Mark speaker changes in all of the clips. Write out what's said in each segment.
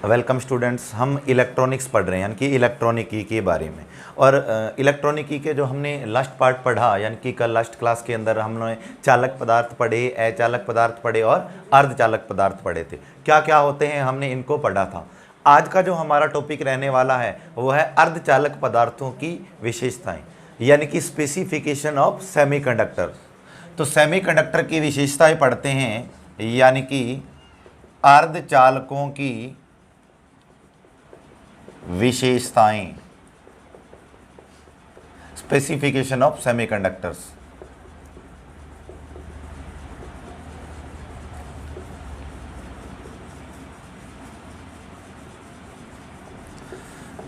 Speaker 1: Welcome students. हम electronics पढ़ रहे हैं यानी कि इलेक्ट्रॉनिकी के बारे में। और इलेक्ट्रॉनिकी के जो हमने लास्ट पार्ट पढ़ा यानी कि कल लास्ट क्लास के अंदर हमने चालक पदार्थ पढ़े, अचालक पदार्थ पढ़े और अर्धचालक पदार्थ पढ़े थे। क्या क्या होते हैं हमने इनको पढ़ा था। आज का जो हमारा टॉपिक रहने वाला है वो है अर्धचालक पदार्थों की विशेषताएं यानी कि स्पेसिफिकेशन ऑफ सेमीकंडक्टर। तो सेमीकंडक्टर की विशेषताएं पढ़ते हैं यानी कि अर्धचालकों की विशेषताएं, स्पेसिफिकेशन ऑफ सेमीकंडक्टर्स।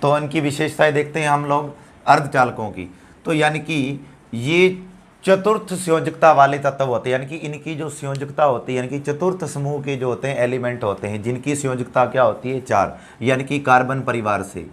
Speaker 1: तो इनकी विशेषताएं देखते हैं हम लोग अर्धचालकों की। तो यानी कि ये चतुर्थ संयोजकता वाले तत्व होते हैं यानी कि इनकी जो संयोजकता होती है यानी कि चतुर्थ समूह के जो होते हैं एलिमेंट होते हैं जिनकी संयोजकता क्या होती है 4 यानी कि कार्बन परिवार से,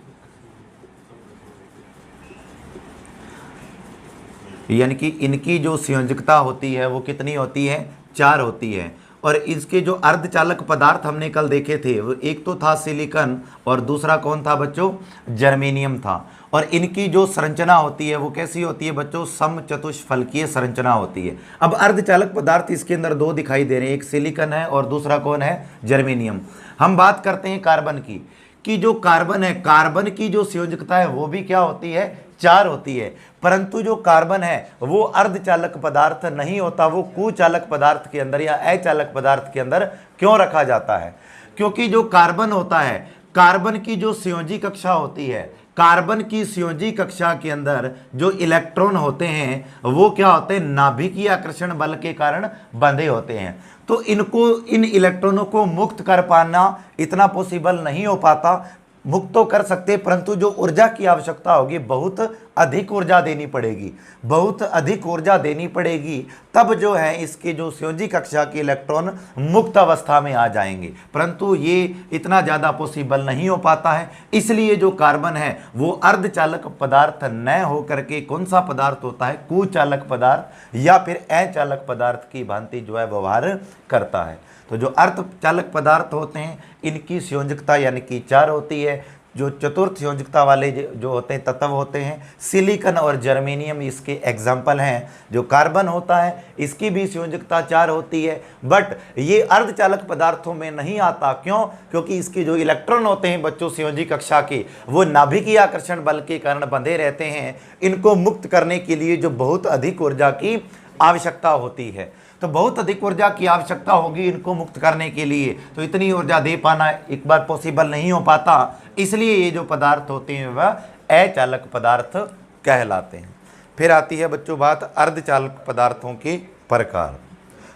Speaker 1: यानी कि इनकी जो संयोजकता होती है वो कितनी होती है 4 होती है। और इसके जो अर्धचालक पदार्थ हमने कल देखे थे वो एक तो था सिलिकॉन और दूसरा कौन था बच्चों, जर्मेनियम था। और इनकी जो संरचना होती है वो कैसी होती है बच्चों, समचतुष्फलकीय संरचना होती है। अब अर्धचालक पदार्थ इसके अंदर 2 दिखाई दे रहे हैं, एक सिलिकॉन है और दूसरा कौन है, जर्मेनियम। हम बात करते हैं कार्बन की कि जो कार्बन है, कार्बन की जो संयोजकता है वो भी क्या होती है 4 होती है। परंतु जो कार्बन है वो अर्धचालक पदार्थ नहीं होता, वो कुचालक पदार्थ के अंदर या अचालक पदार्थ के अंदर क्यों रखा जाता है, क्योंकि जो कार्बन होता है, कार्बन की जो संयोजी कक्षा होती है, कार्बन की संयोजी कक्षा के अंदर जो इलेक्ट्रॉन होते हैं वो क्या होते हैं, नाभिकीय आकर्षण बल के कारण बंधे होते हैं। तो इन इलेक्ट्रॉनों को मुक्त कर पाना इतना पॉसिबल नहीं हो पाता। मुक्त तो कर सकते परंतु जो ऊर्जा की आवश्यकता होगी बहुत अधिक ऊर्जा देनी पड़ेगी, बहुत अधिक ऊर्जा देनी पड़ेगी, तब जो है इसके जो संयोजी कक्षा के इलेक्ट्रॉन मुक्त अवस्था में आ जाएंगे। परंतु ये इतना ज़्यादा पॉसिबल नहीं हो पाता है, इसलिए जो कार्बन है वो अर्धचालक पदार्थ न होकर के कौन सा पदार्थ होता है, कुचालक पदार्थ या फिर अचालक पदार्थ की भांति जो है व्यवहार करता है। तो जो अर्धचालक पदार्थ होते हैं इनकी संयोजकता यानी कि 4 होती है। जो चतुर्थ संयोजकता वाले जो होते हैं तत्व होते हैं, सिलिकॉन और जर्मेनियम इसके एग्जाम्पल हैं। जो कार्बन होता है इसकी भी संयोजकता 4 होती है, बट ये अर्धचालक पदार्थों में नहीं आता। क्यों? क्योंकि इसके जो इलेक्ट्रॉन होते हैं बच्चों संयोजी कक्षा के, वो नाभिकीय आकर्षण बल के कारण बंधे रहते हैं। इनको मुक्त करने के लिए जो बहुत अधिक ऊर्जा की आवश्यकता होती है, तो बहुत अधिक ऊर्जा की आवश्यकता होगी इनको मुक्त करने के लिए, तो इतनी ऊर्जा दे पाना एक बार पॉसिबल नहीं हो पाता। इसलिए ये जो पदार्थ होते हैं वह अचालक पदार्थ कहलाते हैं। फिर आती है बच्चों बात अर्धचालक पदार्थों के प्रकार।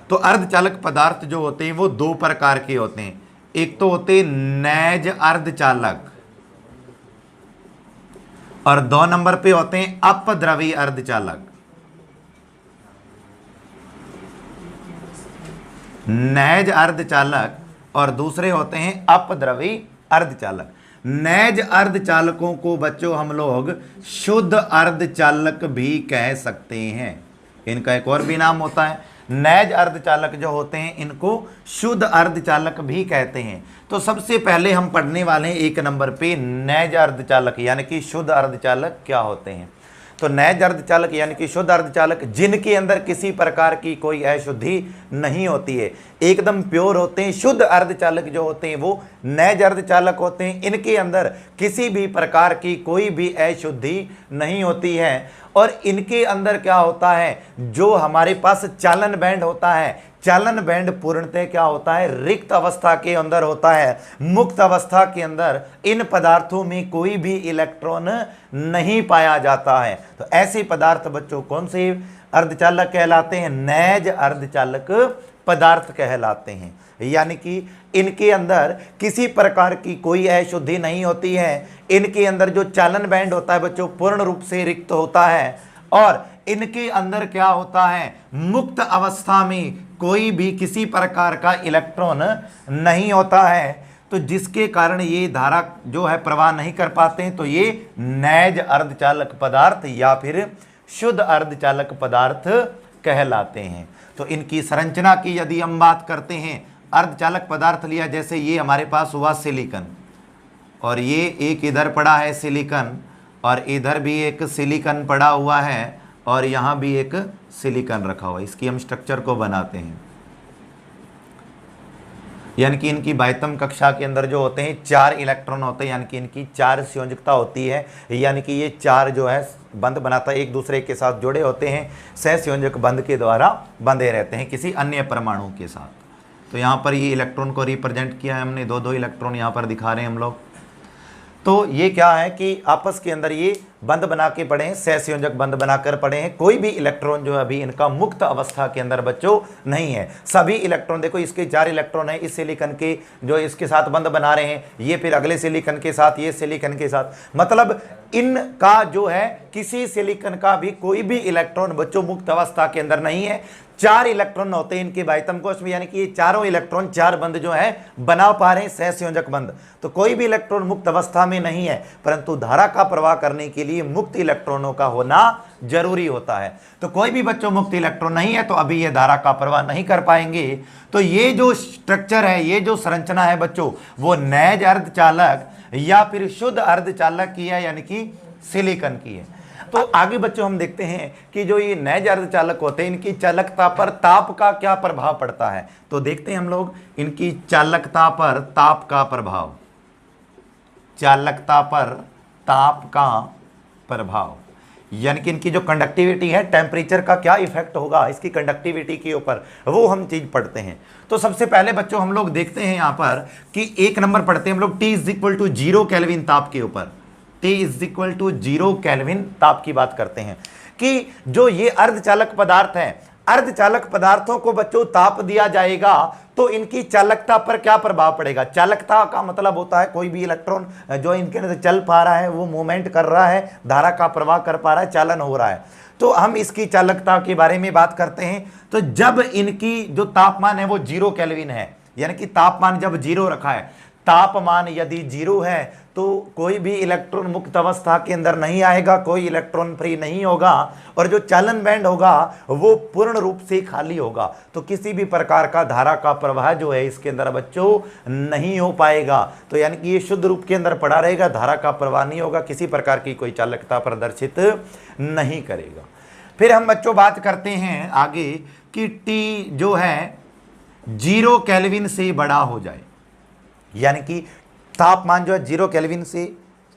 Speaker 1: तो अर्धचालक पदार्थ जो होते हैं वो 2 प्रकार के होते हैं। एक तो होते हैं नैज अर्धचालक और 2 नंबर पे होते हैं अपद्रवी अर्धचालक। नैज अर्धचालक और दूसरे होते हैं अपद्रवी अर्धचालक। नैज अर्धचालकों को बच्चों हम लोग शुद्ध अर्धचालक भी कह सकते हैं। इनका एक और भी नाम होता है। नैज अर्धचालक जो होते हैं इनको शुद्ध अर्धचालक भी कहते हैं। तो सबसे पहले हम पढ़ने वाले हैं 1 नंबर पे नैज अर्धचालक यानी कि शुद्ध अर्धचालक क्या होते हैं। तो नैज अर्धचालक यानी कि शुद्ध अर्धचालक जिनके अंदर किसी प्रकार की कोई अशुद्धि नहीं होती है, एकदम प्योर होते हैं। शुद्ध अर्धचालक जो होते हैं वो नैज अर्धचालक होते हैं। इनके अंदर किसी भी प्रकार की कोई भी अशुद्धि नहीं होती है। और इनके अंदर क्या होता है, जो हमारे पास चालन बैंड होता है, चालन बैंड पूर्णतः क्या होता है, रिक्त अवस्था के अंदर होता है। मुक्त अवस्था के अंदर इन पदार्थों में कोई भी इलेक्ट्रॉन नहीं पाया जाता है। तो ऐसे पदार्थ बच्चों कौन से अर्धचालक कहलाते हैं, नैज अर्धचालक पदार्थ कहलाते हैं। यानी कि इनके अंदर किसी प्रकार की कोई अशुद्धि नहीं होती है। इनके अंदर जो चालन बैंड होता है बच्चों पूर्ण रूप से रिक्त होता है और इनके अंदर क्या होता है, मुक्त अवस्था में कोई भी किसी प्रकार का इलेक्ट्रॉन नहीं होता है। तो जिसके कारण ये धारा जो है प्रवाह नहीं कर पाते हैं। तो ये नैज अर्धचालक पदार्थ या फिर शुद्ध अर्धचालक पदार्थ कहलाते हैं। तो इनकी संरचना की यदि हम बात करते हैं, अर्धचालक पदार्थ लिया, जैसे ये हमारे पास हुआ सिलिकॉन, और ये एक इधर पड़ा है सिलिकॉन, और इधर भी एक सिलिकॉन पड़ा हुआ है, और यहाँ भी एक सिलिकॉन रखा हुआ है। इसकी हम स्ट्रक्चर को बनाते हैं, यानी कि इनकी बाह्यतम कक्षा के अंदर जो होते हैं 4 इलेक्ट्रॉन होते हैं, यानी कि इनकी 4 संयोजकता होती है, यानी कि ये 4 जो है बंध बनाता है, एक दूसरे के साथ जुड़े होते हैं, सहसंयोजक बंध के द्वारा बंधे रहते हैं किसी अन्य परमाणु के साथ। तो यहाँ पर ये इलेक्ट्रॉन को रिप्रेजेंट किया है हमने, 2-2 इलेक्ट्रॉन यहाँ पर दिखा रहे हैं हम लोग। तो ये क्या है कि आपस के अंदर ये बंध बना के पड़े हैं, सहसंयोजक बंध बनाकर पड़े हैं। कोई भी इलेक्ट्रॉन जो है अभी इनका मुक्त अवस्था के अंदर बच्चों नहीं है। सभी इलेक्ट्रॉन देखो, इसके 4 इलेक्ट्रॉन है इस सिलिकॉन के जो इसके साथ बंध बना रहे हैं, ये फिर अगले सिलिकॉन के साथ, ये सिलिकॉन के साथ, मतलब इनका जो है किसी सिलिकॉन का भी कोई भी इलेक्ट्रॉन बच्चों मुक्त अवस्था के अंदर नहीं है। 4 इलेक्ट्रॉन होते हैं इनके बाह्यतम कोश में, यानी कि ये चारों इलेक्ट्रॉन 4 बंध जो है बना पा रहे हैं सहसंयोजक बंध। तो कोई भी इलेक्ट्रॉन मुक्त अवस्था में नहीं है, परंतु धारा का प्रवाह करने के लिए मुक्त इलेक्ट्रॉनों का होना जरूरी होता है। तो कोई भी बच्चों मुक्त इलेक्ट्रॉन नहीं है, तो अभी ये धारा का प्रवाह नहीं कर पाएंगे। तो ये जो स्ट्रक्चर है, ये जो संरचना है बच्चों, वो नैज अर्धचालक या फिर शुद्ध अर्धचालक की है, यानी कि सिलिकॉन की है। तो आगे बच्चों हम देखते हैं कि जो ये नैज अर्धचालक होते हैं, इनकी चालकता पर ताप का क्या प्रभाव पड़ता है। तो देखते हैं हम लोग इनकी चालकता पर ताप का प्रभाव, चालकता पर ताप का प्रभाव, यानी कि इनकी जो कंडक्टिविटी है, टेम्परेचर का क्या इफेक्ट होगा इसकी कंडक्टिविटी के ऊपर, वो हम चीज पढ़ते हैं। तो सबसे पहले बच्चों हम लोग देखते हैं यहाँ पर कि 1 नंबर पढ़ते हैं हम लोग, T = 0 केल्विन ताप के ऊपर। T = 0 केल्विन ताप की बात करते हैं कि जो ये अर्धचालक पदार्थ हैं, अर्धचालक पदार्थों को बच्चों ताप दिया जाएगा तो इनकी चालकता पर क्या प्रभाव पड़ेगा। चालकता का मतलब होता है कोई भी इलेक्ट्रॉन जो इनके अंदर चल पा रहा है, वो मूवमेंट कर रहा है, धारा का प्रवाह कर पा रहा है, चालन हो रहा है। तो हम इसकी चालकता के बारे में बात करते हैं। तो जब इनकी जो तापमान है वो 0 केल्विन है, यानी कि तापमान जब 0 रखा है, तापमान यदि 0 है तो कोई भी इलेक्ट्रॉन मुक्त अवस्था के अंदर नहीं आएगा, कोई इलेक्ट्रॉन फ्री नहीं होगा, और जो चालन बैंड होगा वो पूर्ण रूप से खाली होगा। तो किसी भी प्रकार का धारा का प्रवाह जो है इसके अंदर बच्चों नहीं हो पाएगा। तो यानी कि ये शुद्ध रूप के अंदर पड़ा रहेगा, धारा का प्रवाह नहीं होगा, किसी प्रकार की कोई चालकता प्रदर्शित नहीं करेगा। फिर हम बच्चों बात करते हैं आगे कि T जो है 0 केल्विन से बड़ा हो जाए, यानी कि तापमान जो है 0 केल्विन से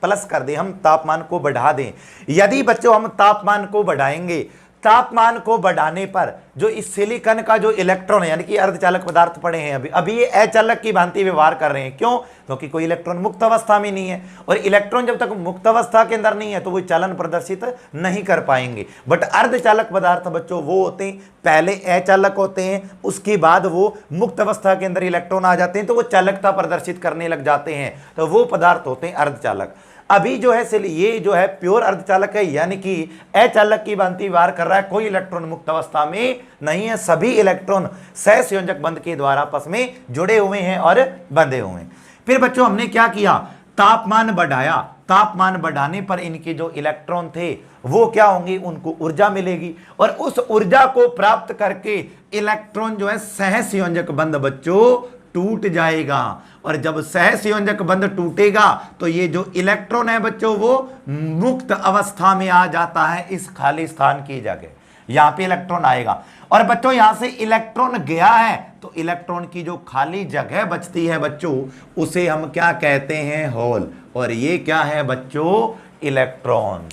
Speaker 1: प्लस कर दें, हम तापमान को बढ़ा दें। यदि बच्चों हम तापमान को बढ़ाएंगे, तापमान को बढ़ाने पर जो इस सिलिकॉन का जो इलेक्ट्रॉन है, यानी कि अर्धचालक पदार्थ पड़े हैं, अभी ये अचालक की भांति व्यवहार कर रहे हैं। क्यों? क्योंकि कोई इलेक्ट्रॉन मुक्त अवस्था में नहीं है, और इलेक्ट्रॉन जब तक मुक्त अवस्था के अंदर नहीं है तो वो चालन प्रदर्शित नहीं कर पाएंगे। बट अर्धचालक पदार्थ बच्चों वो होते हैं, पहले अचालक होते हैं, उसके बाद वो मुक्त अवस्था के अंदर इलेक्ट्रॉन आ जाते हैं तो वो चालकता प्रदर्शित करने लग जाते हैं, तो वो पदार्थ होते हैं अर्धचालक। अभी जो है ये जो है प्योर अर्धचालक है, यानी कि अचालक की भांति व्यवहार कर रहा है, कोई इलेक्ट्रॉन मुक्त अवस्था में नहीं है, सभी इलेक्ट्रॉन सहसंयोजक बंध के द्वारा आपस में जुड़े हुए हैं और बंधे हुए हैं। फिर बच्चों हमने क्या किया, तापमान बढ़ाया। तापमान बढ़ाने पर इनके जो इलेक्ट्रॉन थे वो क्या होंगे, उनको ऊर्जा मिलेगी, और उस ऊर्जा को प्राप्त करके इलेक्ट्रॉन जो है सहसंयोजक बंध बच्चों टूट जाएगा। और जब सहसंयोजक बंध टूटेगा तो ये जो इलेक्ट्रॉन है बच्चों वो मुक्त अवस्था में आ जाता है, इस खाली स्थान की जगह यहां पे इलेक्ट्रॉन आएगा। और बच्चों यहां से इलेक्ट्रॉन गया है तो इलेक्ट्रॉन की जो खाली जगह बचती है बच्चों, उसे हम क्या कहते हैं, होल। और ये क्या है बच्चों, इलेक्ट्रॉन।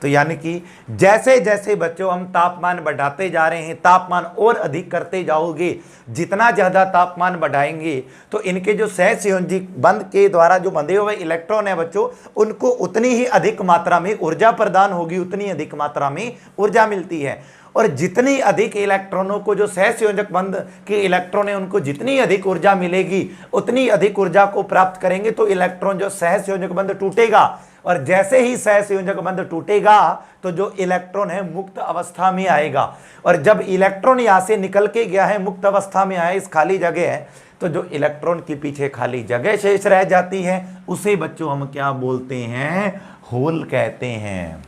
Speaker 1: तो यानी कि जैसे जैसे बच्चों हम तापमान बढ़ाते जा रहे हैं, तापमान और अधिक करते जाओगे, जितना ज्यादा तापमान बढ़ाएंगे तो इनके जो सहसंयोजक बंध के द्वारा जो बंधे हुए इलेक्ट्रॉन है बच्चों, उनको उतनी ही अधिक मात्रा में ऊर्जा प्रदान होगी, उतनी अधिक मात्रा में ऊर्जा मिलती है। और जितनी अधिक इलेक्ट्रॉनों को जो सहसंयोजक बंध के इलेक्ट्रॉन है उनको जितनी अधिक ऊर्जा मिलेगी, उतनी अधिक ऊर्जा को प्राप्त करेंगे तो इलेक्ट्रॉन जो सहसंयोजक बंध टूटेगा। और जैसे ही सहसंयोजक बंध टूटेगा तो जो इलेक्ट्रॉन है मुक्त अवस्था में आएगा। और जब इलेक्ट्रॉन यहां से निकल के गया है, मुक्त अवस्था में आया, इस खाली जगह है, तो जो इलेक्ट्रॉन के पीछे खाली जगह शेष रह जाती है उसे बच्चों हम क्या बोलते हैं, होल कहते हैं।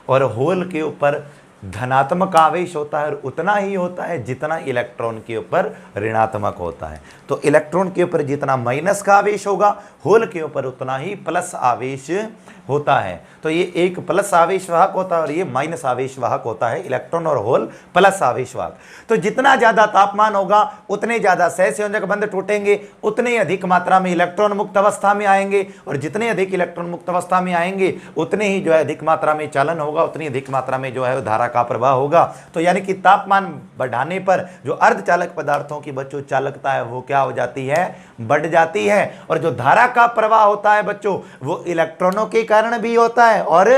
Speaker 1: और होल के ऊपर धनात्मक आवेश होता है और उतना ही होता है जितना इलेक्ट्रॉन के ऊपर ऋणात्मक होता है। तो इलेक्ट्रॉन के ऊपर जितना माइनस का आवेश होगा, होल के ऊपर उतना ही प्लस आवेश होता है। तो ये एक प्लस आवेश वाहक होता है और ये माइनस आवेश वाहक होता है, इलेक्ट्रॉन और होल प्लस आवेश वाहक। तो जितना ज्यादा तापमान होगा उतने ज्यादा सहसंयोजक बंध टूटेंगे, उतने ही अधिक मात्रा में इलेक्ट्रॉन मुक्त अवस्था में आएंगे, और जितने अधिक इलेक्ट्रॉन मुक्त अवस्था में आएंगे उतने ही जो है अधिक मात्रा में चालन होगा, उतनी अधिक मात्रा में जो है धारा का प्रवाह होगा। तो यानी कि तापमान बढ़ाने पर जो अर्धचालक पदार्थों की बच्चों चालकता है वो क्या हो जाती है, बढ़ जाती है। और जो धारा का प्रवाह होता है बच्चों वो इलेक्ट्रॉनों के कारण भी होता है और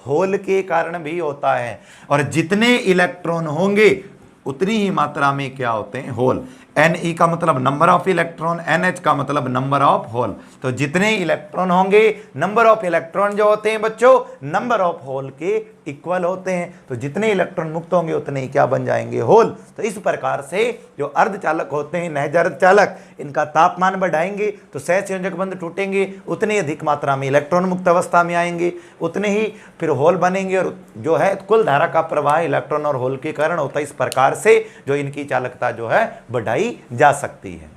Speaker 1: होल के कारण भी होता है। और जितने इलेक्ट्रॉन होंगे उतनी ही मात्रा में क्या होते हैं, होल। Ne का मतलब नंबर ऑफ इलेक्ट्रॉन, NH का मतलब नंबर ऑफ होल। तो जितने इलेक्ट्रॉन होंगे, नंबर ऑफ इलेक्ट्रॉन जो होते हैं बच्चों नंबर ऑफ होल के इक्वल होते हैं। तो जितने इलेक्ट्रॉन मुक्त होंगे उतने ही क्या बन जाएंगे, होल। तो इस प्रकार से जो अर्धचालक होते हैं, महज अर्धचालक, इनका तापमान बढ़ाएंगे तो सहसंयोजक बंध टूटेंगे, उतनी अधिक मात्रा में इलेक्ट्रॉन मुक्त अवस्था में आएंगे, उतने ही फिर होल बनेंगे, और जो है कुल धारा का प्रवाह इलेक्ट्रॉन और होल के कारण होता है। इस प्रकार से जो इनकी चालकता जो है बढ़ाई जा सकती है।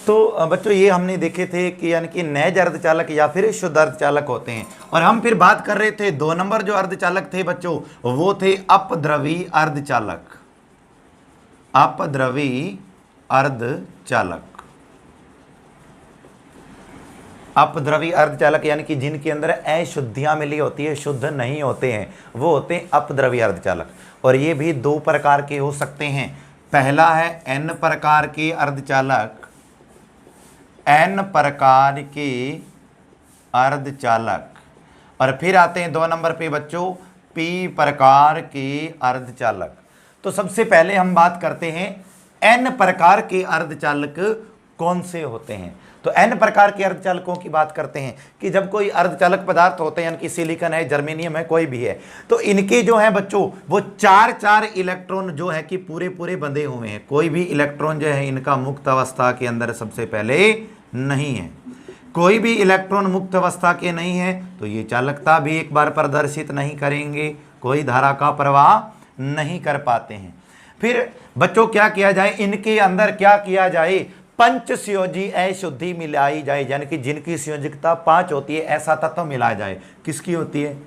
Speaker 1: तो बच्चों ये हमने देखे थे कि यानी कि नैज अर्धचालक या फिर शुद्ध अर्धचालक होते हैं। और हम फिर बात कर रहे थे 2 नंबर जो अर्धचालक थे बच्चों वो थे अपद्रवी अर्धचालक। अपद्रवी अर्धचालक, अपद्रवी अर्धचालक यानी कि जिनके अंदर अशुद्धियां मिली होती है, शुद्ध नहीं होते हैं, वो होते हैं अपद्रवी अर्धचालक। और ये भी 2 प्रकार के हो सकते हैं। पहला है N प्रकार के अर्धचालक, N प्रकार के अर्धचालक। और फिर आते हैं 2 नंबर पे बच्चों P प्रकार के अर्धचालक। तो सबसे पहले हम बात करते हैं N प्रकार के अर्धचालक कौन से होते हैं। तो N प्रकार के अर्धचालकों की बात करते हैं कि जब कोई अर्धचालक पदार्थ होते हैं, यानी कि सिलिकॉन है, जर्मेनियम है, कोई भी है, तो इनके जो है बच्चों वो 4 इलेक्ट्रॉन जो है कि पूरे पूरे बंधे हुए हैं। कोई भी इलेक्ट्रॉन जो है इनका मुक्त अवस्था के अंदर सबसे पहले नहीं है। कोई भी इलेक्ट्रॉन मुक्त अवस्था के नहीं है तो ये चालकता भी एक बार प्रदर्शित नहीं करेंगे, कोई धारा का प्रवाह नहीं कर पाते हैं। फिर बच्चों क्या किया जाए, इनके अंदर क्या किया जाए, पंच संयोजी अशुद्धि मिलाई जाए, यानी कि जिनकी संयोजकता 5 होती है ऐसा तत्व मिलाया जाए। किसकी होती है,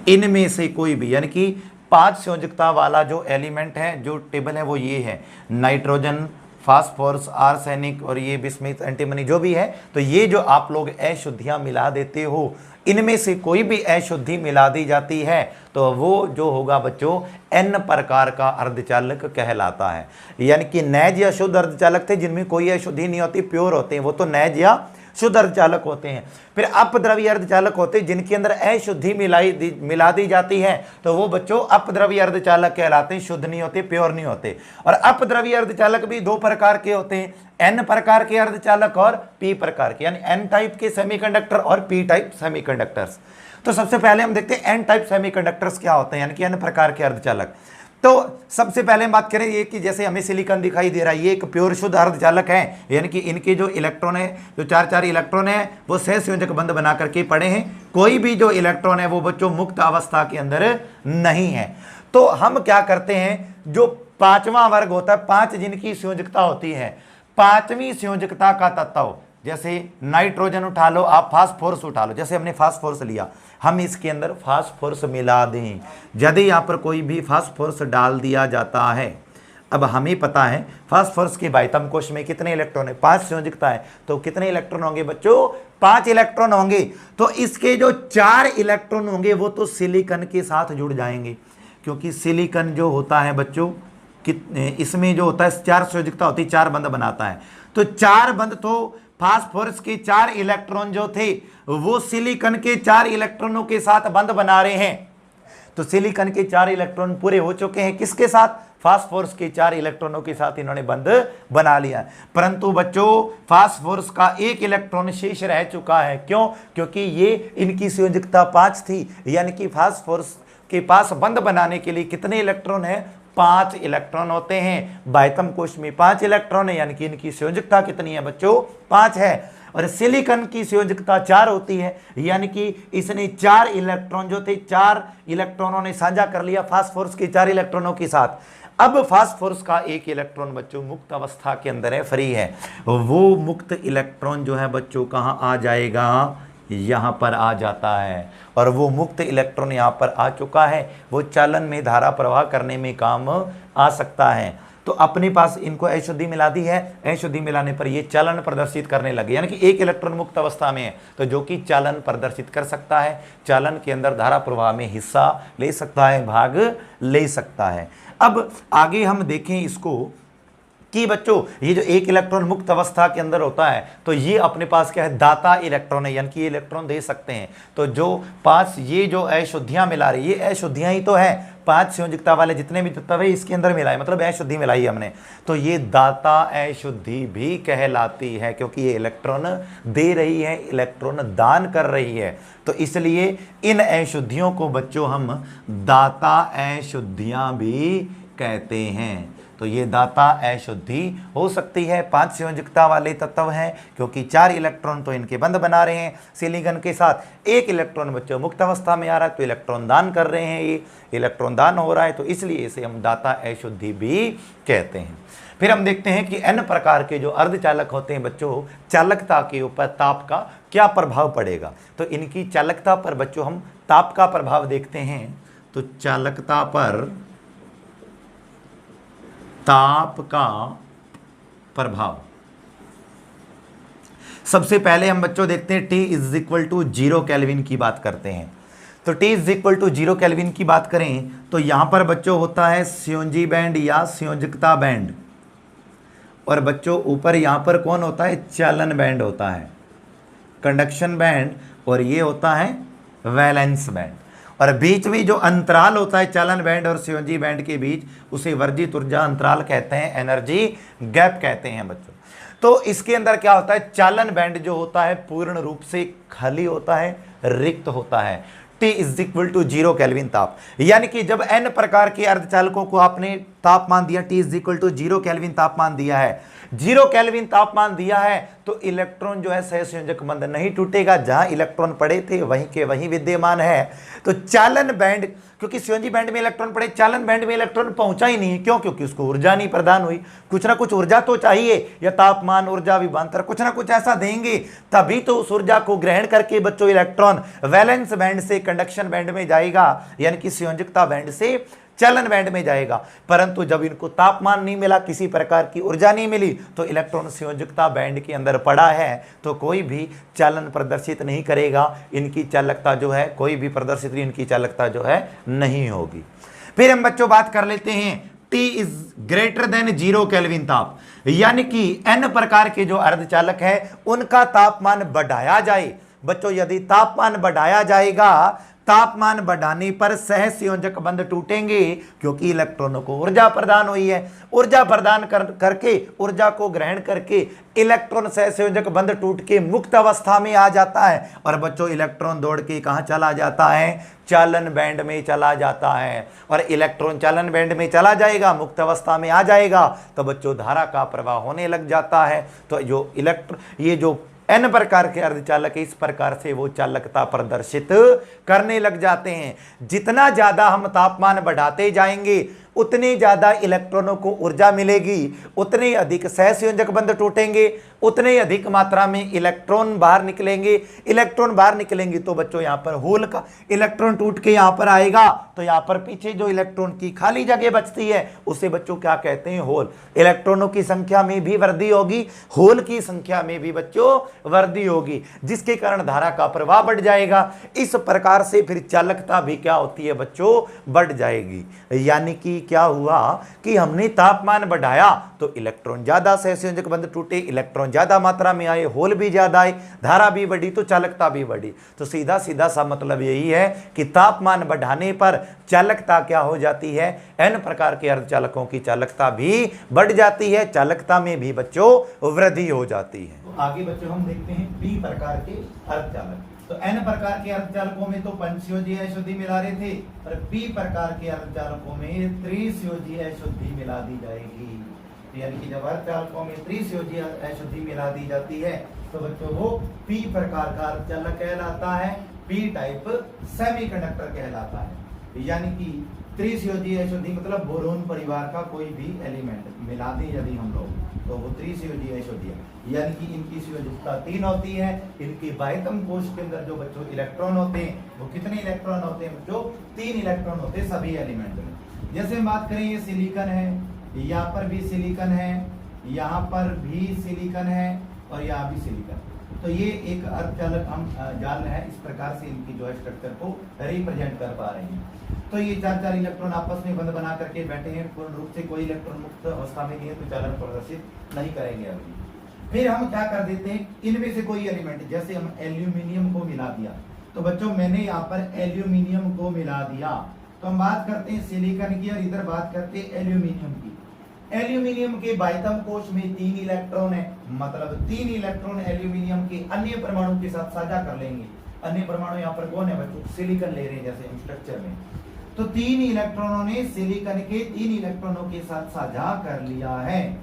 Speaker 1: इनमें से कोई भी, यानी कि 5 संयोजकता वाला जो एलिमेंट है, जो टेबल है वो ये है, नाइट्रोजन, फास्फोरस, आर्सेनिक और ये बिस्मिथ, एंटीमनी जो भी है। तो ये जो आप लोग अशुद्धियां मिला देते हो, इनमें से कोई भी अशुद्धि मिला दी जाती है तो वो जो होगा बच्चों N प्रकार का अर्धचालक कहलाता है। यानी कि नैज या शुद्ध अर्धचालक थे जिनमें कोई अशुद्धि नहीं होती, प्योर होते हैं, वो तो नैज या शुद्ध अर्धचालक होते हैं। फिर अपद्रवी अर्धचालक होते हैं जिनके अंदर अशुद्धि मिला दी जाती है, तो वो बच्चों अपद्रवी अर्धचालक कहलाते हैं, शुद्ध नहीं होते, प्योर नहीं होते। और अपद्रवी अर्धचालक भी 2 प्रकार के होते हैं, N प्रकार के अर्धचालक और P प्रकार के, यानी N टाइप के सेमीकंडक्टर और P टाइप सेमीकंडक्टर्स। तो सबसे पहले हम देखते हैं N टाइप सेमीकंडक्टर्स क्या होते हैं, यानी कि N प्रकार के अर्धचालक। तो सबसे पहले हम बात करें ये कि जैसे हमें सिलिकॉन दिखाई दे रहा है, ये एक प्योर शुद्ध अर्धचालक है, यानी कि इनके जो इलेक्ट्रॉन है, जो 4 इलेक्ट्रॉन है वो सहसंयोजक बंध बना करके पड़े हैं। कोई भी जो इलेक्ट्रॉन है वो बच्चों मुक्त अवस्था के अंदर नहीं है। तो हम क्या करते हैं, जो 5वां वर्ग होता है, 5 जिनकी संयोजकता होती है, 5वीं संयोजकता का तत्व, जैसे नाइट्रोजन उठा लो, आप फास्फोरस उठा लो, जैसे हमने फास्फोरस लिया, हम इसके अंदर फास्फोरस मिला दें। यदि यहाँ पर कोई भी फास्फोरस डाल दिया जाता है, अब हमें पता है फास्फोरस के बाह्यतम कोश में कितने इलेक्ट्रॉन है, 5 संयोजकता है, तो कितने इलेक्ट्रॉन होंगे बच्चों, 5 इलेक्ट्रॉन होंगे। तो इसके जो 4 इलेक्ट्रॉन होंगे वो तो सिलिकॉन के साथ जुड़ जाएंगे, क्योंकि सिलिकॉन जो होता है बच्चों इसमें जो होता है 4 संयोजकता होती है, 4 बंध बनाता है। तो 4 बंध तो फास्फोरस के 4 इलेक्ट्रॉन जो थे वो सिलिकॉन के 4 इलेक्ट्रॉनों के साथ बंध बना रहे हैं। तो सिलिकॉन के 4 इलेक्ट्रॉन पूरे हो चुके हैं, किसके साथ, फास्फोरस के 4 इलेक्ट्रॉनों के साथ इन्होंने बंध बना लिया। परंतु बच्चों फास्फोरस का 1 इलेक्ट्रॉन शेष रह चुका है, क्यों, क्योंकि ये इनकी संयोजकता 5 थी, यानी कि फास्फोरस के पास बंध बनाने के लिए कितने इलेक्ट्रॉन है, 5 इलेक्ट्रॉन होते हैं। बाह्यतम कोश में 5 इलेक्ट्रॉन है, यानी कि इनकी संयोजकता कितनी है बच्चों, 5 है। और सिलिकॉन की संयोजकता 4 होती है, यानी कि इसने 4 इलेक्ट्रॉन जो थे 4 इलेक्ट्रॉनों ने साझा कर लिया फास्फोरस के 4 इलेक्ट्रॉनों के साथ। अब फास्फोरस का एक इलेक्ट्रॉन बच्चों मुक्त अवस्था के अंदर है, फ्री है। वो मुक्त इलेक्ट्रॉन जो है बच्चों कहाँ आ जाएगा, यहाँ पर आ जाता है। और वो मुक्त इलेक्ट्रॉन यहाँ पर आ चुका है, वो चालन में धारा प्रवाह करने में काम आ सकता है। तो अपने पास इनको अशुद्धि मिला दी है, अशुद्धि मिलाने पर ये चालन प्रदर्शित करने लगे, यानी कि एक इलेक्ट्रॉन मुक्त अवस्था में है तो जो कि चालन प्रदर्शित कर सकता है, चालन के अंदर धारा प्रवाह में हिस्सा ले सकता है, भाग ले सकता है। अब आगे हम देखें इसको कि बच्चों ये जो एक इलेक्ट्रॉन मुक्त अवस्था के अंदर होता है तो ये अपने पास क्या है, दाता इलेक्ट्रॉन है, यानी कि ये इलेक्ट्रॉन दे सकते हैं। तो जो 5 ये जो अशुद्धियां मिला रही, ये अशुद्धियां ही तो है, 5 संयोजकता वाले जितने भी तत्व है इसके अंदर मिलाए, मतलब अशुद्धि मिलाई हमने, तो ये दाता अशुद्धि भी कहलाती है, क्योंकि ये इलेक्ट्रॉन दे रही है, इलेक्ट्रॉन दान कर रही है। तो इसलिए इन अशुद्धियों को बच्चों हम दाता अशुद्धियां भी कहते हैं। तो ये दाता अशुद्धि हो सकती है, 5 संयोजकता वाले तत्व हैं, क्योंकि 4 इलेक्ट्रॉन तो इनके बंध बना रहे हैं सिलिकॉन के साथ, 1 इलेक्ट्रॉन बच्चों मुक्त अवस्था में आ रहा है तो इलेक्ट्रॉन दान कर रहे हैं, ये इलेक्ट्रॉन दान हो रहा है, तो इसलिए इसे हम दाता अशुद्धि भी कहते हैं। फिर हम देखते हैं कि n प्रकार के जो अर्धचालक होते हैं बच्चों, चालकता के ऊपर ताप का क्या प्रभाव पड़ेगा। तो इनकी चालकता पर बच्चों हम ताप का प्रभाव देखते हैं। तो चालकता पर ताप का प्रभाव, सबसे पहले हम बच्चों देखते हैं T is equal to 0 kelvin की बात करते हैं। तो T is equal to 0 kelvin की बात करें तो यहां पर बच्चों होता है संयोजी बैंड या संयोजकता बैंड, और बच्चों ऊपर यहां पर कौन होता है, चालन बैंड होता है, कंडक्शन बैंड, और ये होता है वैलेंस बैंड। और बीच में जो अंतराल होता है चालन बैंड और संयोजी बैंड के बीच, उसे वर्जित ऊर्जा अंतराल कहते हैं, एनर्जी गैप कहते हैं बच्चों। तो इसके अंदर क्या होता है, चालन बैंड जो होता है पूर्ण रूप से खाली होता है, रिक्त होता है। T is equal to 0 kelvin ताप, यानी कि जब n प्रकार के अर्धचालकों को आपने तापमान दिया, T is equal to 0 kelvin तापमान दिया है, 0 केल्विन तापमान दिया है, तो इलेक्ट्रॉन जो है सहसंयोजक बंध नहीं टूटेगा, जहां इलेक्ट्रॉन पड़े थे वहीं के वहीं विद्यमान है। तो चालन बैंड, क्योंकि संयोजी बैंड में इलेक्ट्रॉन पड़े, चालन बैंड में इलेक्ट्रॉन पहुंचा ही नहीं, क्यों, क्योंकि उसको ऊर्जा नहीं प्रदान हुई। कुछ ना कुछ ऊर्जा तो चाहिए, या तापमान, ऊर्जा, विभवांतर, कुछ ना कुछ ऐसा देंगे तभी तो उस ऊर्जा को ग्रहण करके बच्चों इलेक्ट्रॉन वैलेंस बैंड से कंडक्शन बैंड में जाएगा, यानी कि संयोजकता बैंड से चालन बैंड में जाएगा। परंतु जब इनको तापमान नहीं मिला, किसी प्रकार की ऊर्जा नहीं मिली, तो इलेक्ट्रॉन संयोजकता बैंड के अंदर पड़ा है, तो कोई भी चालन प्रदर्शित नहीं करेगा, इनकी चालकता जो है कोई भी प्रदर्शित, इनकी चालकता जो है नहीं होगी। फिर हम बच्चों बात कर लेते हैं T is greater than 0 kelvin ताप, यानी कि n प्रकार के जो अर्धचालक है उनका तापमान बढ़ाया जाए। बच्चों यदि तापमान बढ़ाया जाएगा, तापमान बढ़ाने पर सहसंयोजक बंध टूटेंगे, क्योंकि इलेक्ट्रॉनों को ऊर्जा प्रदान हुई है, ऊर्जा प्रदान करके, ऊर्जा को ग्रहण करके इलेक्ट्रॉन सहसंयोजक बंध टूट के मुक्त अवस्था में आ जाता है, और बच्चों इलेक्ट्रॉन दौड़ के कहां चला जाता है, चालन बैंड में चला जाता है। और इलेक्ट्रॉन चालन बैंड में चला जाएगा, मुक्त अवस्था में आ जाएगा, तो बच्चों धारा का प्रवाह होने लग जाता है। तो जो ये जो n प्रकार के अर्धचालक इस प्रकार से वो चालकता प्रदर्शित करने लग जाते हैं। जितना ज्यादा हम तापमान बढ़ाते जाएंगे उतने ज्यादा इलेक्ट्रॉनों को ऊर्जा मिलेगी, उतने अधिक सहसंयोजक बंध टूटेंगे, उतने अधिक मात्रा में इलेक्ट्रॉन बाहर निकलेंगे। इलेक्ट्रॉन बाहर निकलेंगे तो बच्चों यहाँ पर होल का इलेक्ट्रॉन टूट के यहाँ पर आएगा, तो यहाँ पर पीछे जो इलेक्ट्रॉन की खाली जगह बचती है उसे बच्चों क्या कहते हैं, होल। इलेक्ट्रॉनों की संख्या में भी वृद्धि होगी, होल की संख्या में भी बच्चों वृद्धि होगी, जिसके कारण धारा का प्रवाह बढ़ जाएगा। इस प्रकार से फिर चालकता भी क्या होती है बच्चों, बढ़ जाएगी। यानी कि क्या हुआ कि हमने तापमान बढ़ाया तो इलेक्ट्रॉन ज्यादा सहसंयोजक बंध टूटे, इलेक्ट्रॉन ज्यादा मात्रा में आए, होल भी ज्यादा आए, धारा भी बढ़ी, तो चालकता भी बढ़ी। तो सीधा सीधा सा मतलब यही है कि तापमान बढ़ाने पर चालकता क्या हो जाती है, n प्रकार के अर्धचालकों की चालकता भी बढ़ जाती है, चालकता में भी बच्चों वृद्धि हो जाती है। तो आगे बच्चों हम देखते हैं p प्रकार के अर्धचालक। तो n प्रकार के अर्धचालकों में तो पंचयोजी अशुद्धि मिला रहे थे, और p प्रकार के अर्धचालकों में त्रिसयोजी अशुद्धि मिला दी जाएगी। तो यानी कि जब अर्धचालकों में त्रिसंयोजी अशुद्धि मिला दी जाती है तो बच्चों वो पी प्रकार का अर्धचालक कहलाता है, पी टाइप सेमीकंडक्टर कहलाता है। यानी कि त्रिसंयोजी अशुद्धि मतलब बोरोन परिवार का कोई भी एलिमेंट मिला दें यदि हम लोग तो वो त्रिसंयोजी अशुद्धि है। यानी कि इनकी संयोजकता 3 होती है। इनके बाह्यतम कोश के अंदर जो बच्चों इलेक्ट्रॉन होते हैं वो कितने इलेक्ट्रॉन होते हैं बच्चों? 3 इलेक्ट्रॉन होते हैं सभी एलिमेंट में। जैसे हम बात करें ये सिलिकॉन है, यहाँ पर भी सिलिकॉन है, यहाँ पर भी सिलिकॉन है और यहाँ भी सिलिकॉन। तो ये एक अर्धचालक हम जान रहे हैं, इस प्रकार से इनकी जो है स्ट्रक्चर को रिप्रेजेंट कर पा रहे हैं। तो ये 4 इलेक्ट्रॉन आपस में बंद बना करके बैठे हैं, पूर्ण रूप से कोई इलेक्ट्रॉन मुक्त अवस्था में नहीं है तो चालन प्रदर्शित नहीं करेंगे अभी। फिर हम क्या कर देते हैं, इनमें से कोई एलिमेंट जैसे हम एल्यूमिनियम को मिला दिया, तो बच्चों मैंने यहाँ पर एल्यूमिनियम को मिला दिया, तो हम बात करते हैं सिलिकॉन की और इधर बात करते हैं एल्यूमिनियम की। एल्यूमिनियम के बाह्यतम कोश में 3 इलेक्ट्रॉन है, मतलब 3 इलेक्ट्रॉन एल्यूमिनियम के अन्य परमाणु के साथ साझा कर लेंगे। अन्य परमाणु यहाँ पर कौन है बच्चों? सिलिकॉन ले रहे हैं जैसे हम स्ट्रक्चर में। तो 3 इलेक्ट्रॉनों ने सिलिकॉन के 3 इलेक्ट्रॉनों के साथ साझा कर लिया है।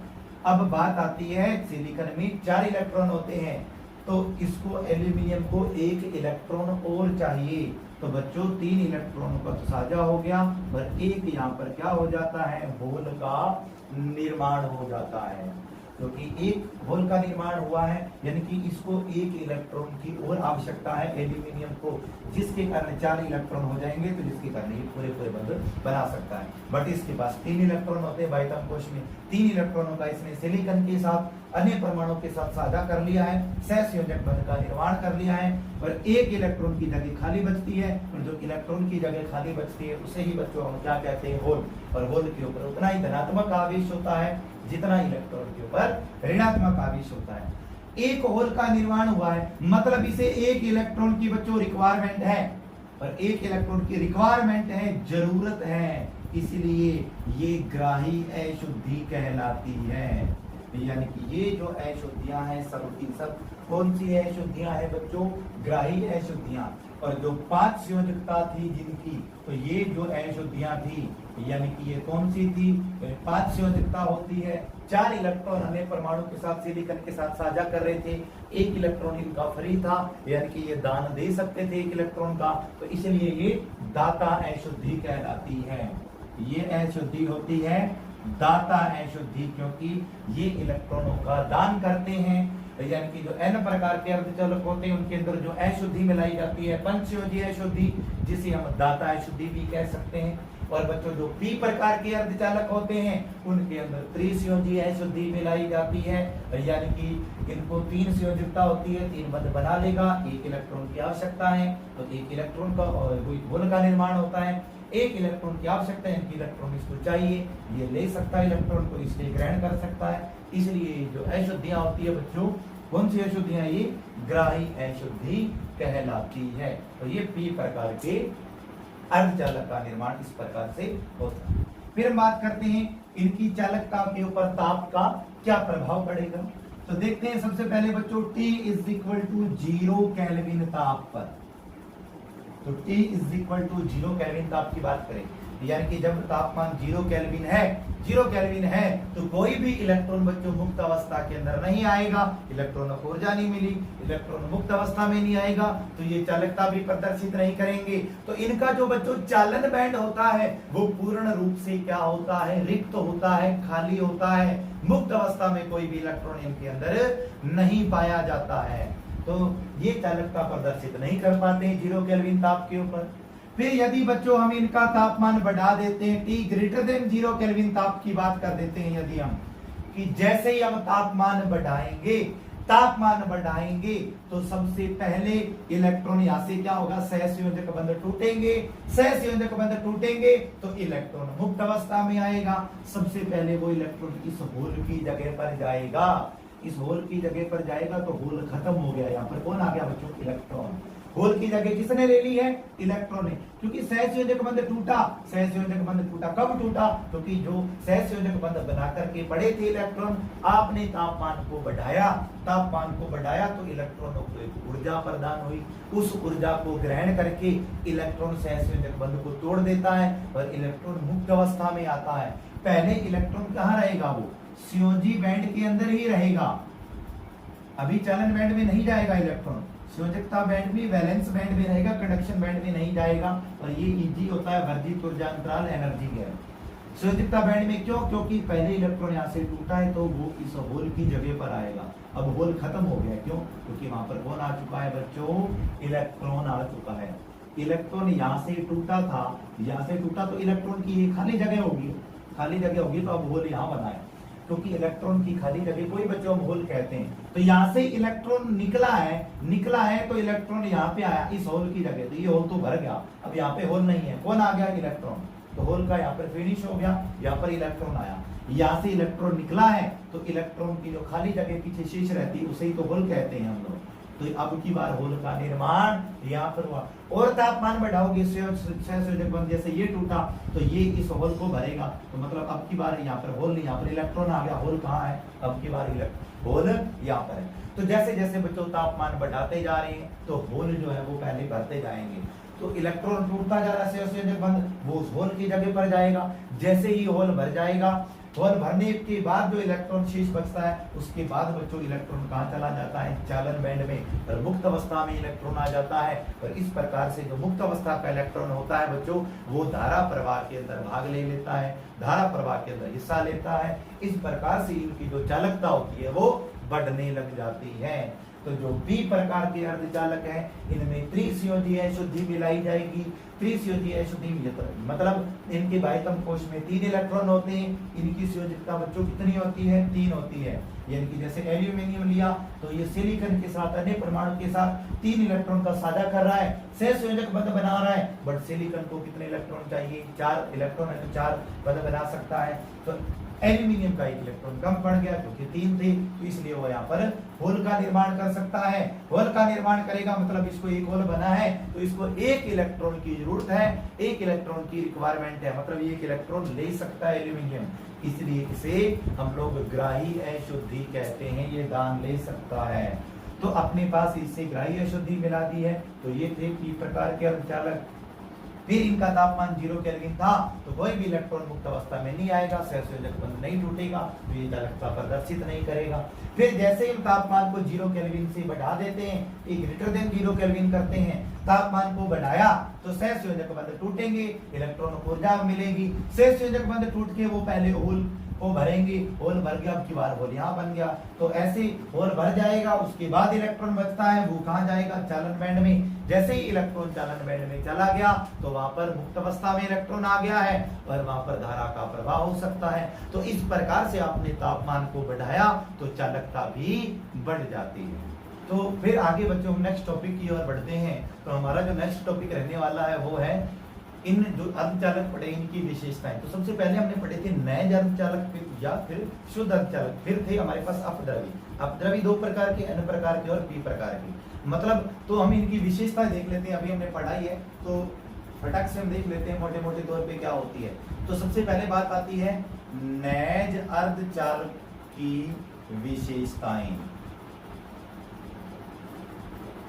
Speaker 1: अब बात आती है सिलिकॉन में 4 इलेक्ट्रॉन होते हैं, तो इसको एल्यूमिनियम को 1 इलेक्ट्रॉन और चाहिए। तो बच्चों 3 इलेक्ट्रॉनों का तो साझा हो गया और एक यहाँ पर क्या हो जाता है? होल का निर्माण हो जाता है। क्योंकि एक होल का निर्माण हुआ है यानी कि इसको 1 इलेक्ट्रॉन की और आवश्यकता है एल्यूमिनियम को, जिसके कारण 4 इलेक्ट्रॉन हो जाएंगे, तो जिसके कारण ये पूरे बंध बना सकता है। बट इसके पास 3 इलेक्ट्रॉन होते हैं बाह्यतम कोश में। 3 इलेक्ट्रॉनों का इसने सिलिकॉन के साथ अन्य परमाणु के साथ साझा कर लिया है, सहसंयोजक बंध का निर्माण कर लिया है और 1 इलेक्ट्रॉन की जगह खाली बचती है और जो इलेक्ट्रॉन की जगह खाली बचती है उसे ही बच्चों हम क्या कहते हैं? होल। और होल के ऊपर उतना ही धनात्मक आवेश होता है जितना इलेक्ट्रॉन के ऊपर ऋणात्मक आवेश होता है। एक होल का निर्माण हुआ है मतलब इसे 1 इलेक्ट्रॉन की बच्चों रिक्वायरमेंट है, और 1 इलेक्ट्रॉन की रिक्वायरमेंट है, जरूरत है, इसलिए ये ग्राही अशुद्धि कहलाती है। यानी कि ये जो अशुद्धियां हैं सब की सब कौन सी अशुद्धियां हैं बच्चों? ग्राही अशुद्धियां। और जो 5 संयोजकता थी जिनकी, तो ये जो अशुद्धियां थी यानी कि ये कौन सी थी? 5 संयोजकता होती है, 4 इलेक्ट्रॉन अन्य परमाणु के साथ सिलिकॉन के साथ साझा कर रहे थे, 1 इलेक्ट्रॉन इनका फ्री था यानी कि ये दान दे सकते थे 1 इलेक्ट्रॉन का, तो इसलिए ये दाता अशुद्धि कहलाती है। ये अशुद्धि होती है दाता अशुद्धि, क्योंकि ये इलेक्ट्रॉनों का दान करते हैं। यानी कि जो n प्रकार के अर्धचालक होते हैं उनके अंदर जो अशुद्धि मिलाई जाती है पंचयोजी अशुद्धि, जिसे हम दाता अशुद्धि भी कह सकते हैं। और बच्चों जो p प्रकार के अर्धचालक होते हैं उनके अंदर त्रिसंयोजी अशुद्धि मिलाई जाती है, यानी कि इनको 3 संयोजकता होती है, 3 बंध बना लेगा, 1 इलेक्ट्रॉन की आवश्यकता है, तो 1 इलेक्ट्रॉन का और होल का निर्माण होता है। 1 इलेक्ट्रॉन की आवश्यकता है, इनकी इलेक्ट्रॉन इसको चाहिए, ये ले सकता है इलेक्ट्रॉन को, इसलिए ग्रहण कर सकता है। इसलिए जो अशुद्धियां होती है बच्चों, कौन सी अशुद्धियां? ये ग्राही अशुद्धि कहलाती है। तो ये p प्रकार के अर्धचालक का निर्माण इस प्रकार से होता है। फिर हम बात करते हैं इनकी चालकता के ऊपर ताप का क्या प्रभाव पड़ेगा। तो देखते हैं सबसे पहले बच्चों T = 0 केल्विन ताप पर। तो T = 0 केल्विन ताप की बात करें यानी कि जब तापमान 0 केल्विन है तो कोई भी इलेक्ट्रॉन बच्चों मुक्त अवस्था के अंदर नहीं आएगा, इलेक्ट्रॉनों को ऊर्जा नहीं मिली, इलेक्ट्रॉन मुक्त अवस्था में नहीं आएगा तो ये चालकता भी प्रदर्शित नहीं करेंगे। तो इनका जो बच्चों चालन बैंड होता है वो पूर्ण रूप से क्या होता है? रिक्त होता है, खाली होता है, मुक्त अवस्था में कोई भी इलेक्ट्रॉन इनके अंदर नहीं पाया जाता है, तो ये चालकता प्रदर्शित नहीं कर पाते हैं 0 केल्विन ताप के ऊपर। फिर यदि बच्चों हम इनका तापमान बढ़ा देते हैं, T > 0 केल्विन ताप की बात कर देते हैं यदि हम, कि जैसे ही हम तापमान बढ़ाएंगे तो सबसे पहले इलेक्ट्रॉन यहाँ से क्या होगा? सहसंयोजक बंध टूटेंगे, सहसंयोजक बंध टूटेंगे तो इलेक्ट्रॉन मुक्त अवस्था में आएगा। सबसे पहले वो इलेक्ट्रॉन इस होल की जगह पर जाएगा, इस होल की जगह पर जाएगा तो होल खत्म हो गया। यहाँ पर कौन आ गया बच्चों? इलेक्ट्रॉन। होल की जगह किसने ले ली है? इलेक्ट्रॉन ने, क्योंकि सहसंयोजक बंध टूटा। सहसंयोजक बंध टूटा कब टूटा? क्योंकि जो सहसंयोजक बंध बना करके पड़े थे इलेक्ट्रॉन, आपने तापमान को बढ़ाया तो इलेक्ट्रॉनों को एक ऊर्जा प्रदान हुई, उस ऊर्जा को ग्रहण करके इलेक्ट्रॉन सहसंयोजक बंध को तोड़ देता है और इलेक्ट्रॉन मुक्त अवस्था में आता है। पहले इलेक्ट्रॉन कहाँ रहेगा? वो संयोजी बैंड के अंदर ही रहेगा, अभी चालन बैंड में नहीं जाएगा इलेक्ट्रॉन। संयोजकता बैंड में, वैलेंस बैंड में रहेगा, कंडक्शन बैंड में नहीं जाएगा। और ये ईजी होता है वर्जित ऊर्जा अंतराल एनर्जी गैप। संयोजकता बैंड में क्यों? क्योंकि पहले इलेक्ट्रॉन यहाँ से टूटा है तो वो इस होल की जगह पर आएगा। अब होल खत्म हो गया, क्यों? क्योंकि वहां पर कौन आ चुका है बच्चों? इलेक्ट्रॉन आ चुका है। इलेक्ट्रॉन यहाँ से टूटा था, यहाँ से टूटा तो इलेक्ट्रॉन की खाली जगह होगी, खाली जगह होगी, तो अब होल यहाँ बना है। क्योंकि इलेक्ट्रॉन की खाली जगह कोई बच्चों हम होल कहते हैं। तो यहाँ से इलेक्ट्रॉन निकला है तो इलेक्ट्रॉन यहाँ पे आया इस होल की जगह, तो ये होल तो भर गया, अब यहाँ पे होल नहीं है, कौन आ गया? इलेक्ट्रॉन। तो होल का यहाँ पर फिनिश हो गया, यहाँ पर इलेक्ट्रॉन आया, यहाँ से इलेक्ट्रॉन निकला है तो इलेक्ट्रॉन की जो खाली जगह पीछे शेष रहती है उसे ही तो होल कहते हैं हम लोग। तो अब की बार होल का निर्माण यहाँ पर हुआ। और तापमान बढ़ाओगे, सहसंयोजक बंध जैसे ये टूटा तो ये इस होल को भरेगा, तो मतलब अब की बार यहाँ पर होल नहीं, यहाँ पर इलेक्ट्रॉन आ गया, होल कहाँ है? अब की बार होल यहाँ पर है। तो जैसे जैसे बच्चों तापमान बढ़ाते जा रहे हैं तो होल जो है वो पहले भरते जाएंगे। तो इलेक्ट्रॉन टूटता जा रहा है, सहसंयोजक बंध वो उस होल की जगह पर जाएगा। जैसे ही होल भर जाएगा, होल भरने के बाद जो इलेक्ट्रॉन शेष बचता है उसके बाद बच्चों इलेक्ट्रॉन कहाँ चला जाता है? चालन बैंड में, और मुक्त अवस्था में इलेक्ट्रॉन आ जाता है। और इस प्रकार से जो मुक्त अवस्था का इलेक्ट्रॉन होता है बच्चों वो धारा प्रवाह के अंदर भाग ले लेता है, धारा प्रवाह के अंदर हिस्सा लेता है। इस प्रकार से इनकी जो चालकता होती है वो बढ़ने लग जाती है। तो जो बी प्रकार के अर्धचालक है इनमें त्रिसंयोजी अशुद्धि मिलाई जाएगी। त्रिसंयोजी अशुद्धि मतलब इनके बाह्यतम कोश में 3 इलेक्ट्रॉन होते हैं। इनकी संयोजकता बच्चों कितनी होती है? 3 होती है। यानी कि जैसे एल्यूमिनियम लिया तो ये सिलिकॉन के साथ अन्य परमाणु के साथ 3 इलेक्ट्रॉन का साझा कर रहा है, सहसंयोजक बंध बना रहा है। बट सिलिकॉन को कितने इलेक्ट्रॉन चाहिए? 4 इलेक्ट्रॉन है तो 4 बंध बना सकता है। तो एल्यूमिनियम का 1 इलेक्ट्रॉन कम पड़ गया क्योंकि 3 थे, तो इसलिए वो यहाँ पर होल का निर्माण कर सकता है। होल का निर्माण करेगा मतलब इसको एक होल बना है तो इसको 1 इलेक्ट्रॉन की जरूरत है, 1 इलेक्ट्रॉन की रिक्वायरमेंट है, मतलब 1 इलेक्ट्रॉन ले सकता है एल्यूमिनियम, इसलिए इसे हम लोग ग्राही अशुद्धि कहते हैं, ये दान ले सकता है। तो अपने पास इससे ग्राही अशुद्धि मिला दी है। तो ये थे पी प्रकार के अर्धचालक। फिर इनका तापमान 0 केल्विन था तो कोई भी इलेक्ट्रॉन मुक्त अवस्था में नहीं आएगा, सहसंयोजक बंध नहीं टूटेगा, तो ये चालकता प्रदर्शित नहीं करेगा। फिर जैसे ही तापमान को 0 केल्विन से बढ़ा देते हैं, एक ग्रेटर देन 0 केल्विन करते हैं, तापमान को बढ़ाया तो सहसंयोजक बंध टूटेंगे, इलेक्ट्रॉन को ऊर्जा मिलेगी। सहसंयोजक बंध टूट के वो पहले होल को भरेंगे, होल भर गया, अब की बार होल यहाँ बन गया। तो ऐसे होल भर जाएगा, उसके बाद इलेक्ट्रॉन बचता है, वो कहाँ जाएगा? चालन बैंड में। जैसे ही इलेक्ट्रॉन चालन बैंड में चला गया तो वहां पर मुक्त अवस्था में इलेक्ट्रॉन आ गया है और वहां पर धारा का प्रवाह हो सकता है। तो इस प्रकार से आपने तापमान को बढ़ाया तो चालकता भी बढ़ जाती है। तो फिर आगे बच्चों हम नेक्स्ट टॉपिक की ओर बढ़ते हैं। तो हमारा जो नेक्स्ट टॉपिक रहने वाला है वो है इन जो अर्धचालक पढ़े इनकी विशेषताएं। तो सबसे पहले हमने पढ़े थे नए अर्धचालक या फिर शुद्ध अर्धचालक, फिर थे हमारे पास अपद्रवी। अपद्रवी 2 प्रकार के, N प्रकार के और P प्रकार के। मतलब तो हम इनकी विशेषता देख लेते हैं, अभी हमने पढ़ाई है तो फटाक से हम देख लेते हैं मोटे मोटे तौर पे क्या होती है। तो सबसे पहले बात आती है नैज अर्धचालक की विशेषताएं।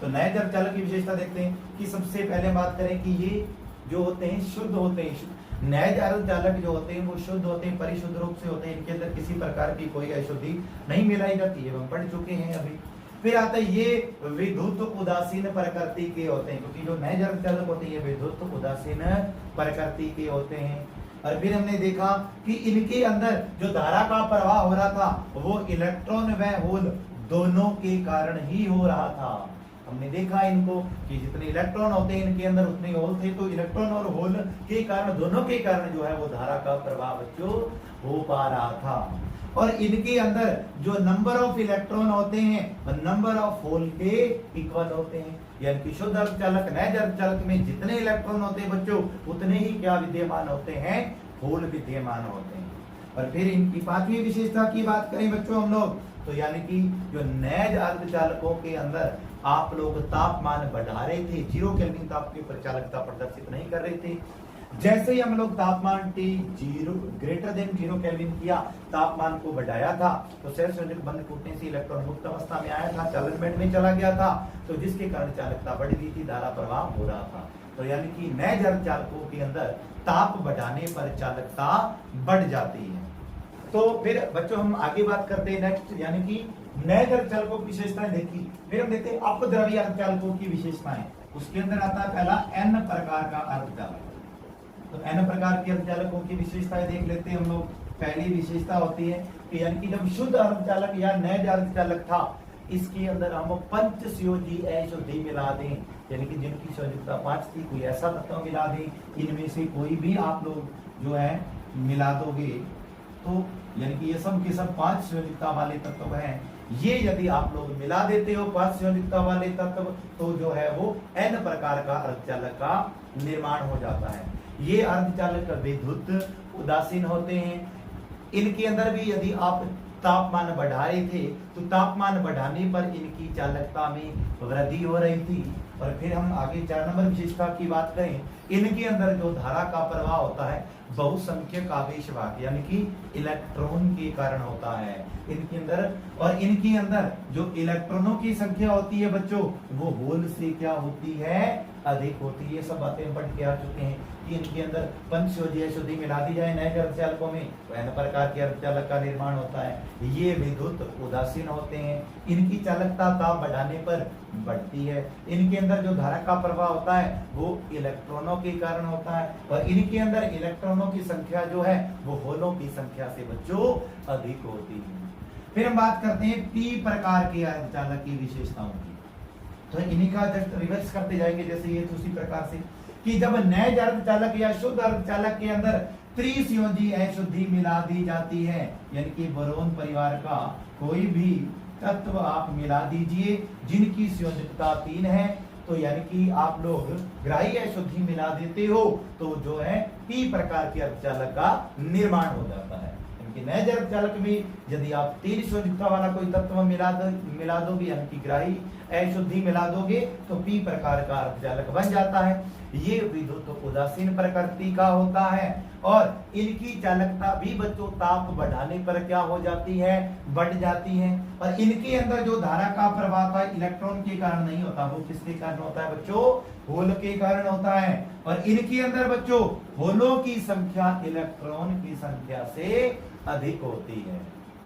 Speaker 1: तो नैज अर्धचालक की विशेषता देखते हैं कि सबसे पहले बात करें कि ये जो होते हैं शुद्ध होते हैं। नैज अर्धचालक जो होते हैं वो शुद्ध होते हैं, परिशुद्ध रूप से होते हैं, इनके अंदर किसी प्रकार की कोई अशुद्धि नहीं मिलाई जाती है, हम पढ़ चुके हैं अभी। फिर आता है ये विद्युत उदासीन प्रकृति के होते हैं, क्योंकि जो नैज अर्धचालक होते हैं विद्युत उदासीन प्रकृति के होते हैं। और फिर हमने देखा कि इनके अंदर जो धारा का प्रवाह हो रहा था वो इलेक्ट्रॉन व होल दोनों के कारण ही हो रहा था। हमने देखा इनको कि जितने इलेक्ट्रॉन होते हैं इनके अंदर उतने होल थे, तो इलेक्ट्रॉन और होल के कारण, दोनों के कारण जो है वो धारा का प्रवाह बच्चों हो पा रहा था। और इनके अंदर जो नंबर ऑफ इलेक्ट्रॉन होते हैं और नंबर ऑफ होल के इक्वल होते हैं। यानी कि शुद्ध अर्धचालक नैज अर्धचालक में जितने इलेक्ट्रॉन होते हैं बच्चों उतने ही क्या विद्यमान होते हैं? होल विद्यमान होते हैं। और फिर इनकी 5वीं विशेषता की बात करें बच्चों हम लोग, तो यानी कि जो नैज अर्धचालकों के अंदर आप लोग तापमान बढ़ा रहे थे, 0 केल्विन ताप के ऊपर चालकता प्रदर्शित नहीं कर रहे थे। जैसे ही हम लोग तापमान T0 ग्रेटर देन 0 केल्विन किया, तापमान को बढ़ाया था, तो सहसंयोजक बंध टूटने से इलेक्ट्रॉन मुक्त अवस्था में आया था, चालन बैंड में चला गया था, तो जिसके कारण चालकता बढ़ गई थी, धारा प्रवाह हो रहा था। तो यानी कि नैज अर्धचालकों के अंदर ताप बढ़ाने पर चालकता बढ़ जाती है। तो फिर बच्चों हम आगे बात करते हैं नेक्स्ट, यानी कि नए अर्धचालकों की विशेषताएं देखी। फिर हम देखते हैं अपद्रव्य अर्धचालकों की विशेषताएं। उसके अंदर आता है पहला एन प्रकार का अर्धचालक। तो एन प्रकार के अर्धचालकों की विशेषताएं देख लेते हैं हम लोग। पहली विशेषता होती है कि यानी कि जब शुद्ध अर्धचालक या नए अर्धचालक था, इसके अंदर हम पंचस्योजी अशुद्धि मिला दें, यानी कि जिनकी संयोजकता 5 थी, कोई ऐसा तत्व मिला दें, इनमें से कोई भी आप लोग जो है मिला दोगे तो यानी कि ये सब के सब 5 संयोजकता वाले तत्व हैं। ये यदि आप लोग मिला देते हो 5 संयोजकता वाले तत्व, तो जो है वो एन प्रकार का अर्धचालक का निर्माण हो जाता है। ये अर्धचालक विद्युत उदासीन होते हैं। इनके अंदर भी यदि आप तापमान बढ़ा रहे थे तो तापमान बढ़ाने पर इनकी चालकता में वृद्धि हो रही थी। और फिर हम आगे 4 नंबर विशेषता की बात करें, इनके अंदर जो धारा का प्रवाह होता है बहुसंख्यक आवेशवाहक यानी कि इलेक्ट्रॉन के कारण होता है इनके अंदर। और इनके अंदर जो इलेक्ट्रॉनों की संख्या होती है बच्चों, वो होल से क्या होती है, अधिक होती है। ये सब बातें हम पढ़ के आ चुके हैं कि इनके अंदर पंचस्योजी अशुद्धि मिला दी जाए नए अर्धचालकों में तो एन प्रकार के अर्धचालक का निर्माण होता है। ये विद्युत उदासीन होते हैं। इनकी चालकता ताप बढ़ाने पर बढ़ती है। इनके अंदर जो धारा का प्रवाह होता है वो इलेक्ट्रॉनों के कारण होता है। और इनके अंदर इलेक्ट्रॉनों की संख्या जो है वो होलों की संख्या से बच्चों अधिक होती है। फिर हम बात करते हैं पी प्रकार के अर्धचालक की विशेषताओं की। तो इन्हीं का जस्ट रिवर्स करते जाएंगे, जैसे ये उसी प्रकार से कि जब नए अर्धचालक या शुद्ध अर्धचालक के अंदर त्रिसंयोजी अशुद्धि मिला दी जाती है, यानी कि बोरोन परिवार का कोई भी तत्व आप मिला दीजिए जिनकी संयोजकता 3 है, तो यानी कि आप लोग ग्राही अशुद्धि मिला देते हो तो जो है पी प्रकार के अर्धचालक का निर्माण हो जाता है। नए अर्धचालक में यदि आप 3 संयोजकता वाला कोई तत्व मिला दोगे यानी कि ग्राही अशुद्धि मिला दोगे तो पी प्रकार का अर्धचालक बन जाता है। ये विद्युत उदासीन प्रकृति का होता है और इनकी चालकता भी बच्चों ताप बढ़ाने पर क्या हो जाती है, बढ़ जाती है। और इनके अंदर जो धारा का प्रवाह था इलेक्ट्रॉन के कारण नहीं होता, वो किसके कारण होता है बच्चों, होल के कारण होता है। और इनके अंदर बच्चों होलों की संख्या इलेक्ट्रॉन की संख्या से अधिक होती है।